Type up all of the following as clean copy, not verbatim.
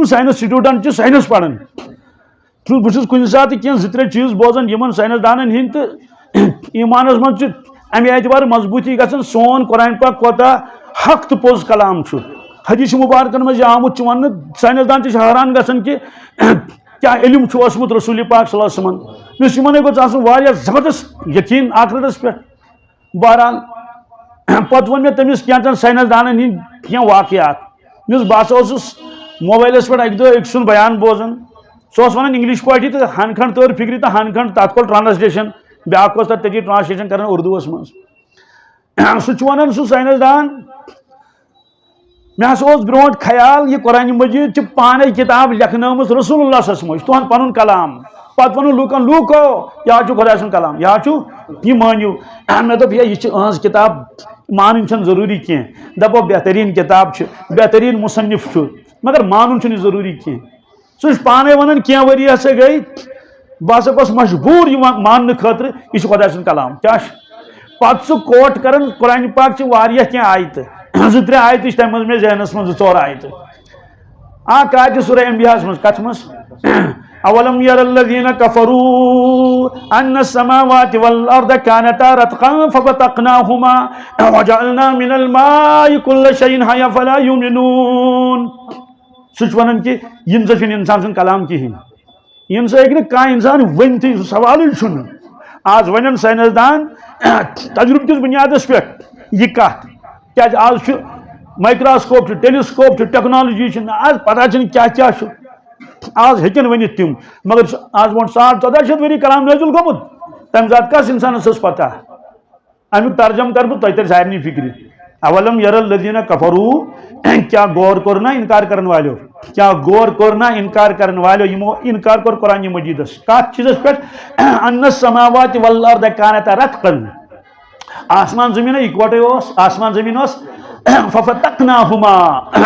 science student science پڑھان بہت کن سات کی زٕ چیز بوزان یمن سائنسدانن ہند تو ایمانس مز امہ اعتبار مضبوطی گژھان سون قرآن پاک کوتا حق تو پوز کلام حدیث مبارکن مز آمت ون سائنسدان حیران گژھان کہ کیا علم اوسمت رسول پاک صلی اللہ علیہ وسلم اس یمن گوٚژھ آسُن واریاہ زبردست یقین آخرتس پہ بہرحال پتہ ون مےٚ تٔمِس کینٛژن سائنسدانن ہٕنٛدۍ کینٛہہ واقعات مےٚ باسا اوسُس موبائلس پہ اکہ دۄہ أکۍ سُنٛد بیان بوزان سُہ اوس ونان انگلش پٲٹھی تو ہن کھنڈ تور فکری تو ہن کھنڈ تک کول ٹرانسلیشن بیاکھ اوس تتھ تٔتی ٹرانسلیشن کران اردوس مز سُہ ونان سُہ سائنسدان مےٚ ہسا اوس برونٛٹھ خیال یہ قرآن مجید چھ پانے کتاب لیکھنٲمٕژ رسول اللہ صلی اللہ علیہ وسلم تہنٛد پنُن کلام پتہٕ ووٚنُن لوٗکن لوٗکو یہِ چھُ خۄداے سُنٛد کلام یہِ چھُ یہِ مٲنِو مےٚ دوٚپ ہے یہِ چھِ أہٕنٛز کتاب مانٕنۍ چھنہٕ ضروٗری کینٛہہ دپو بہتریٖن کتاب چھِ بہتریٖن مصنف چھُ مگر مانُن چھُنہٕ یہِ ضروٗری کینٛہہ سُہ چھُ پانے ونان کینٛہہ ؤری ہسا گٔے بہٕ ہسا گوٚژھ مجبوٗر یہِ ماننہٕ خٲطرٕ یہِ چھُ خۄداے سُنٛد کلام کیٛاہ چھُ پتہٕ سُہ کوٹ کران قرآن پاک چھِ واریاہ کینٛہہ آیتہٕ زٕ ترٛےٚ آیتہٕ چھِ تمہِ منٛز مےٚ ذہنس منٛز زٕ ژور آیتہٕ اکھ آیت چھِ سورہ انبیاہس منٛز کتھ منٛز اولم ير الذين كفروا ان السماوات والارض كانتا رتقا ففتقناهما وجعلنا من الماء كل شيء حي فلا يؤمنون سُہ ونان کہ یم سا چھُنہٕ انسان سُنٛد کلام کہین یم سا ہیٚکہِ نہٕ کانٛہہ انسان ؤنتھٕے سُہ سوالٕے چھُنہٕ آز ونن سائنسدان تجربہٕ کِس بنیادس پٮ۪ٹھ یہِ کتھ کیٛازِ آز چھُ مائکروسکوپ چھُ ٹیلیسکوپ چھُ ٹیکنالوجی چھِ آز پتہ چھنہٕ کیٛاہ کیٛاہ چھُ آز ہیٚکن ؤنِتھ تِم مگر آز برونٛٹھ 1400 ؤری کلام نٲزِل گوٚمُت تمہِ ساتہٕ کس انسانس ٲس پتہ امیُک ترجم کرٕ بہٕ تۄہہِ ترِ سارنٕے فکرِ اولم یر الذین کفروا کیا غور کوٚر نا انکار کرن والیو کیا غور کوٚر نا انکار کرن والیو یمو انکار کوٚر قرآن مجیدس کتھ چیزس پٮ۪ٹھ ان السماوات والارض کانتا رتقا آسمان زمین اکوٹے اوس آسمان زمین اوس ففتقناہما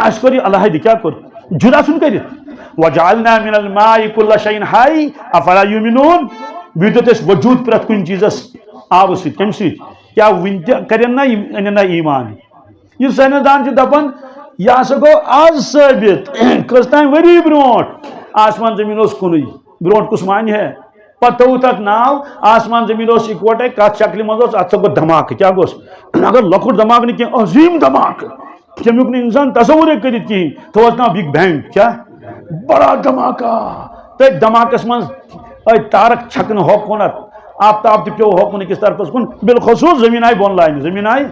اس کوٚر یہِ علیحدٕ کیٛاہ کوٚر جدا ژھُن کٔرِتھ وجعلنا من الماء كل شيء حي افلا يؤمنون بیٚیہِ دیُت اَسہِ وجوٗد پرٛٮ۪تھ کُنہِ چیٖزس آبہٕ سۭتۍ کمہِ سۭتۍ کیٛاہ وُنہِ تہِ کرن نا یِم أنن نا ایمان یہِ سائنسدان چھُ دپان یہِ ہسا گوٚو آز ثٲبت کٔژتام ؤری برونٛٹھ آسمان زمیٖن اوس کُنُے برونٛٹھ کُس مانہِ ہے پتہٕ تھوٚوُکھ تتھ ناو آسمان زمیٖن اوس اِکوٹے کتھ شکلہِ منٛز اوس اتھ سا گوٚو دھماکہٕ کیٛاہ گوٚس اگر لۄکُٹ دھماکہٕ نہٕ کینٛہہ عظیٖم دھماکہٕ تمیُک نہٕ انسان تصورے کٔرِتھ کِہیٖنۍ تھوٚوُس ناو بِگ بینگ کیٛاہ بڑا دھماکہ تٔتھۍ دھماکس منٛز أتھۍ تارک چھکنہٕ ہوکُنتھ آفتاب تہِ پیوٚو ہوکُن أکِس طرفس کُن بالخصوٗص زٔمیٖن آیہِ بۄن لاینہٕ زٔمیٖن آیہِ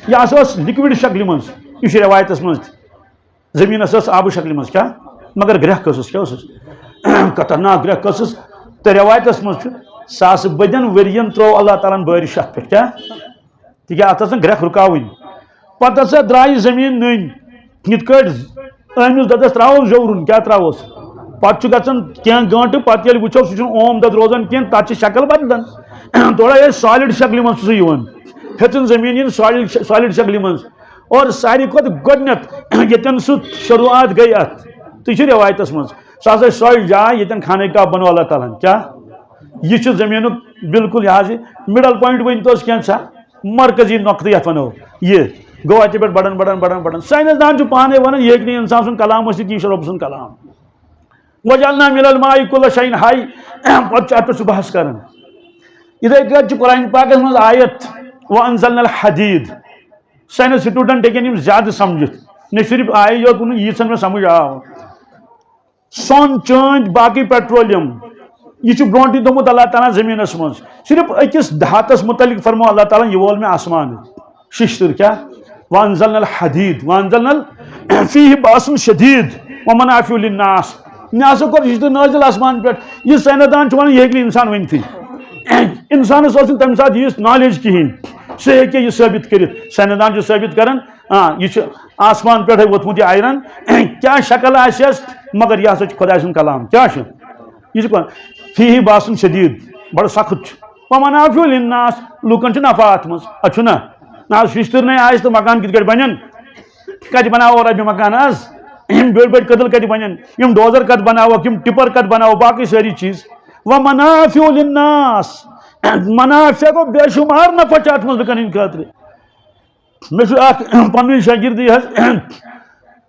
یہِ ہسا ٲس لِکوِڈ شکلہِ منٛز یہِ چھُ رٮ۪وایتس منٛز تہِ زٔمیٖنس ٲس آبہٕ شکلہِ منٛز کیٛاہ مگر گرٛٮ۪کھ ٲسٕس کیٛاہ ٲسٕس خطرناک گرٛٮ۪کھ ٲسٕس تہٕ رٮ۪وایتس منٛز چھُ ساسہٕ بٔدٮ۪ن ؤرین ترٛوو اللہ تعالیٰ ہن بٲرِش اتھ پٮ۪ٹھ کیٛاہ تِکیٛازِ اتھ ٲس نہٕ گرٛٮ۪کھ رُکاوٕنۍ پتہٕ ہسا درٛایہِ زٔمیٖن نٔنۍ یِتھ کٲٹھۍ أمِس دۄدس تراوو زیوٚورُن کیٛاہ تراووس پتہٕ چھُ گژھان کینٛہہ گٲنٹہٕ پتہٕ ییٚلہِ وٕچھو سُہ چھُنہٕ اوم دۄد روزان کینٛہہ تتھ چھِ شکل بدلان تھوڑا ییٚلہِ سالِڈ شکلہِ منٛز چھُ سُہ یِوان ہیٚژٕن زٔمیٖن یِن سالِڈ شکلہِ منٛز اور ساروی کھۄتہٕ گۄڈٕنیتھ ییٚتٮ۪ن سُہ شروعات گٔے اتھ تہِ چھُ رٮ۪وایتس منٛز سۄ ہسا چھِ سۄے جاے ییٚتٮ۪ن خانہ کعبہ بنوو اللہ تعالیٰ ہن کیٛاہ یہ زمینک بالکل یہ مڈل پوائنٹ ونتوس کینسا مرکزی نقطہ یتھ ونو یہ گو اتہ پہ بڑھن بڑھن بڑھن بڑھن سائنسدان پانے ونان یہ نہیں انسان سن کلام ورثت یہ رب سن کلام وجعلنا من الماء كل شيء حي پتہ ات پہ بحث کران ادھے کٹ قرآن پاک من آیت وانزلنا الحدید سائنس سٹوڈنٹ ہیکن زیادہ سمجھت نہ صرف آئے یوت یہ میں سمجھ آو سون چاند باقی پیٹرولیم یہ برونٹی دومت اللہ تعالیٰ زمینس من صرف اکس دھاتس متعلق فرمو اللہ تعالیٰ یہ وول میں آسمان ششتر کیا وانزلنا الحدید وانزلنا فیہ باس شدید ومنافع للناس ناسا کور ششتر نازل آسمان پہ یہ سائنسدان ونان یہ ہیکہ انسان ونتھی انسانس تمہ سات یہ نالیج کہین سہ ہیکہ یہ ثابت کرت سائنسدان ثابت کران یہ آسمان پہ ووتمت یہ آئرن کیا شکل آس مگر یہ ہسا خدا سن کلام کیا یہ فیہ باس شدید بڑا سخت ومنافع للناس لوکن نفع ات مز اچھنا نا ششتر نئی آس تو مکان کت بنن کت بناو ربہ مکان آز بڑ بڑ قدل کت بنن یم ڈوزر کت بناو یم ٹپر کت بناو باقی ساری چیز ومنافع للناس منافع کو بے شمار نفع ات مز لکن ہند خاطر مے پن شاگردی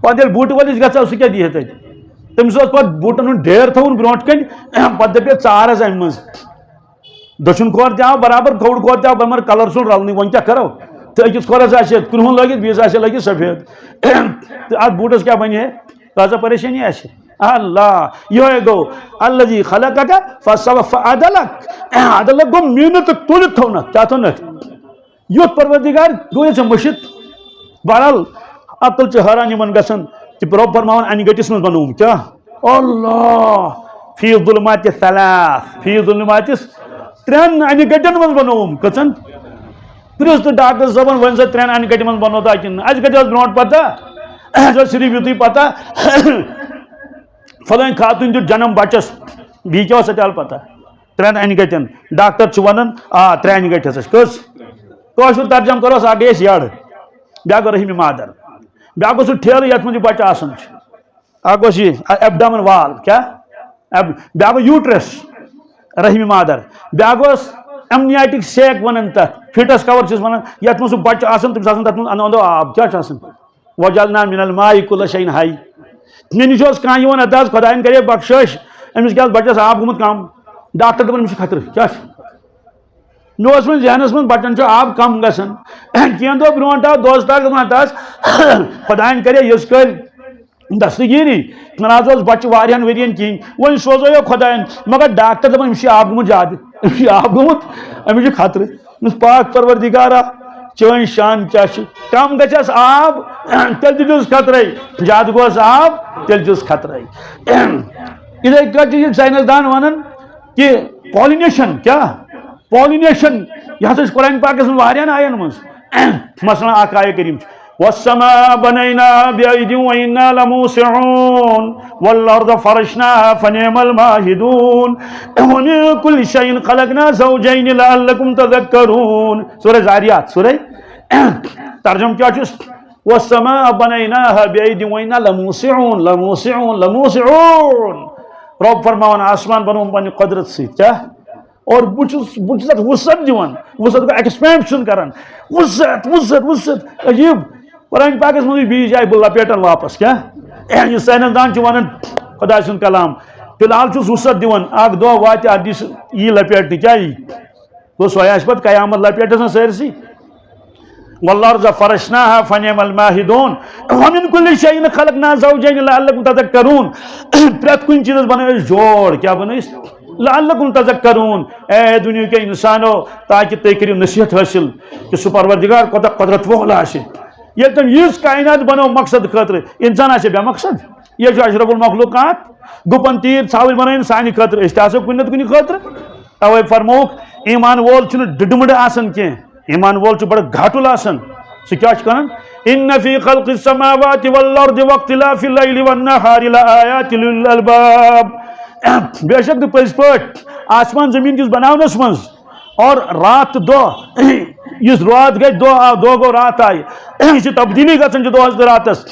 پتہ ییٚلہِ بوٗٹہٕ وٲلِس گژھو سُہ کیٛاہ دِیہِ تَتہِ تمس پہ بوٹن ڈیر تھون برونٹ کن پہ دپے ژار حظ امہ مز دچھن کھور تہ آو برابر کھوڑ کھور تہ آو مگر کلر ژھن رلنی ون کیا کرو تو أکس کھورس آسہِ کرٛہُن لٲگِتھ بیٚیِس آسہِ لٲگِتھ سفید تو اتھ بوٹس کیا بنہِ ہے کۭژاہ پریشٲنی آسہِ اللہ یہ گو الذی خلقک فعدلک عدلک گو محنت تُلِتھ تھونک کیا تھونک یُتھ پروردگار گوٚو ژےٚ مٔشِتھ بہرحال عقل چھ حٲران یمن گژھان کہ رب فرماون انہِ گٔٹِس منٛز بنووُم کیا اللہ فی ظلمات ثلاث فی ظلمات ترٛٮ۪ن انہِ گٹن منٛز بنووُم کٔژن پرٛژھ تہٕ ڈاکٹر صٲبن ؤنۍ سا ترٛٮ۪ن انہِ گٹہِ منٛز بنوتا کِنہٕ اَسہِ گژھِ برونٛٹھ پتہ اَسہِ ٲس صرف یُتُے پتہ فلٲنۍ خاتوٗن دیُت جنم بچس بیٚیہِ کیٛاہ اوس اَتہِ الپتہ ترٛٮ۪ن انہِ گٹٮ۪ن ڈاکٹر چھُ ونان آ ترٛےٚ انہِ گٹہِ ہسا کٔژ کٲشُر ترجم کروس اکھ گٔے اَسہِ یڑ بیٛاکھ گوٚو رحمِ مادر بیٛاکھ گوٚو سُہ ٹھیلہٕ یتھ منٛز یہِ بچہ آسان چھُ اکھ اوس یہِ ایبڈامن وال کیٛاہ بیٛاکھ گوٚو یوٗٹرس رحمِ مادر بیٛاکھ اوس امنیاٹک سیک ونان تتھ فٹس کور چھِس ونان یتھ منٛز سُہ بچہ آسان تٔمِس آسان تتھ منٛز انٛدو انٛدو آب کیٛاہ چھُ آسان وجعلنا من الماء كل شيء حي مےٚ نِش اوس کانٛہہ یِوان اَدٕ حظ خۄدایَن کرے بخشٲیِش أمِس کیٛاہ بچس آب گوٚمُت کم ڈاکٹر دپان أمِس چھُ خطرٕ کیٛاہ چھُ مےٚ اوس وۄنۍ ذہنس منٛز بچن چھُ آب کم گژھان کینٛہہ دۄہ برونٛٹھ آو دوست اکھ دپان اَدٕ حظ خۄدایَن کرے یِژ کٲلۍ دستگیری نہ حظ اوس بچہ واریاہن ؤرین کِہیٖنۍ وۄنۍ سوزو خۄدایَن مگر ڈاکٹر دپان أمِس چھُ آب گوٚمُت زیادٕ أمِس چھُ آب گوٚمُت أمِس چھُ خطرٕ أمِس پاک پروردگارا چٲنۍ شان کیٛاہ چھِ کم گژھٮ۪س آب تیٚلہِ تہِ چھُس خطرے زیادٕ گوٚوس آب تیٚلہِ چھُس خطرے یِتھٕے کٲٹھۍ چھِ یہِ ساینسدان ونان کہ پالِنیشن کیٛاہ پالِنیشن یہِ ہسا چھُ قرآن پاکس منٛز واریاہن آین منٛز مثلاً اکھ آیہِ کٔرِم چھِ والسماء بنيناها بأيد وإنا لموسعون والأرض فرشناها فنعم الماهدون ومن كل شيء خلقنا زوجين لعلكم تذكرون سورة زاريات سورة ترجمة کیا چھُس والسماء بنيناها بأيد وإنا لموسعون لموسعون لموسعون رب فرماون آسمان بنوم پننہِ قدرت سۭتۍ کیٛاہ اور بہٕ چھُس اتھ وسعت دِوان وسعت گوٚو ایکسپینشن کران وسعت وسعت وسعت عجیب قرآن پاکس منٛز بیٚیہِ جایہِ بہٕ لپیٹن واپس کیٛاہ یہِ ساینسدان چھُ ونان خۄداے سُنٛد کلام فی الحال چھُس وسعت دِوان اکھ دۄہ واتہِ اتھ دِس یی لپیٹنہٕ کیٛاہ یی گوٚو سۄے آسہِ پتہٕ قیامت لپیٹس سٲرسٕے والارض فرشناها فنعم الماهدون ومن كل شيء خلقنا زوجين لعلكم تذكرون پرٛٮ۪تھ کُنہِ چیٖزس بنٲے أسۍ جوڑ کیٛاہ بنٲے أسۍ لعلكم تذكرون اے دُنیا کے انسانو تاکہ تُہۍ کٔرِو نصیحت حٲصِل کہ سُہ پروردگار کوتاہ قدرت وول آسہِ ییٚلہِ تٔمۍ یِژھ کائنات بنٲو مقصد خٲطرٕ انسان آسہِ بے مقصد یہِ چھُ اشرف المخلوقات گُپن تیٖر ژھاوٕلۍ بنٲیِن سانہِ خٲطرٕ أسۍ تہِ آسو کُنہِ نتہٕ کُنہِ خٲطرٕ توے فرمووُکھ ایمان وول چھُنہٕ ڈٕڈمٕڈٕ آسان کینٛہہ ایمان وول چھُ بڑٕ گھاٹُل آسان سُہ کیٛاہ چھُ کران ان فی خلق السماوات والارض واختلاف الليل والنهار لآیات لأولي الألباب بے شک تہٕ پٔزۍ پٲٹھۍ آسمان زمین کِس بناونس منٛز اور رات تہٕ دۄہ یُس رات گژھِ دۄہ آو دۄہ گوٚو رات آیہِ یہِ چھِ تبدیٖلی گژھان چھِ دۄہس تہٕ راتس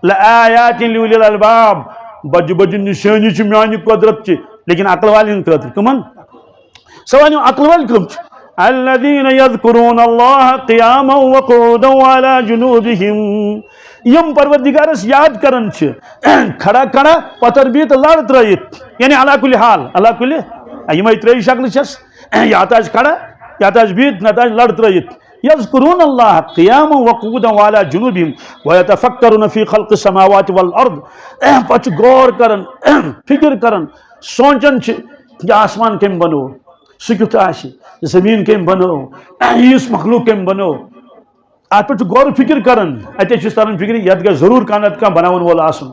لآیات لأولي الألباب بجہِ بجہِ نِشٲنی چھِ میانہِ قدرت چہِ لیکن عقل والٮ۪ن خٲطرٕ کٕمن سۄ ونیو عقل وٲلۍ کٕم چھِ الذين يذكرون الله قياما وقعودا وعلى جنوبهم یم پروردگارس یاد کران چھِ کھڑا کھڑا پتر بِہِتھ لڑ ترٲیِتھ یعنی علا کُلہِ حال علا کُلہِ یِمے ترٛیٚیہِ شکلہٕ چھس یا تہٕ آسہِ کھڑا یا تہٕ آسہِ بِہِتھ نتہٕ آسہِ لڑ ترٲیِتھ يذكرون الله قياما وقعودا وعلى جنوبهم ويتفكرون في خلق السماوات والارض پتہٕ چھِ غور کران فکر کران سونچان چھِ کہ آسمان کٔمۍ بنوو سُہ کیُتھ آسہِ زمیٖن کٔمۍ بنٲو یُس مخلوق کٔمۍ بنٲو اتھ پٮ۪ٹھ چھُ غور فکر کران اتے چھُس تران فکر یتھ گژھِ ضروٗر کانٛہہ نتہٕ کانٛہہ بناون وول آسُن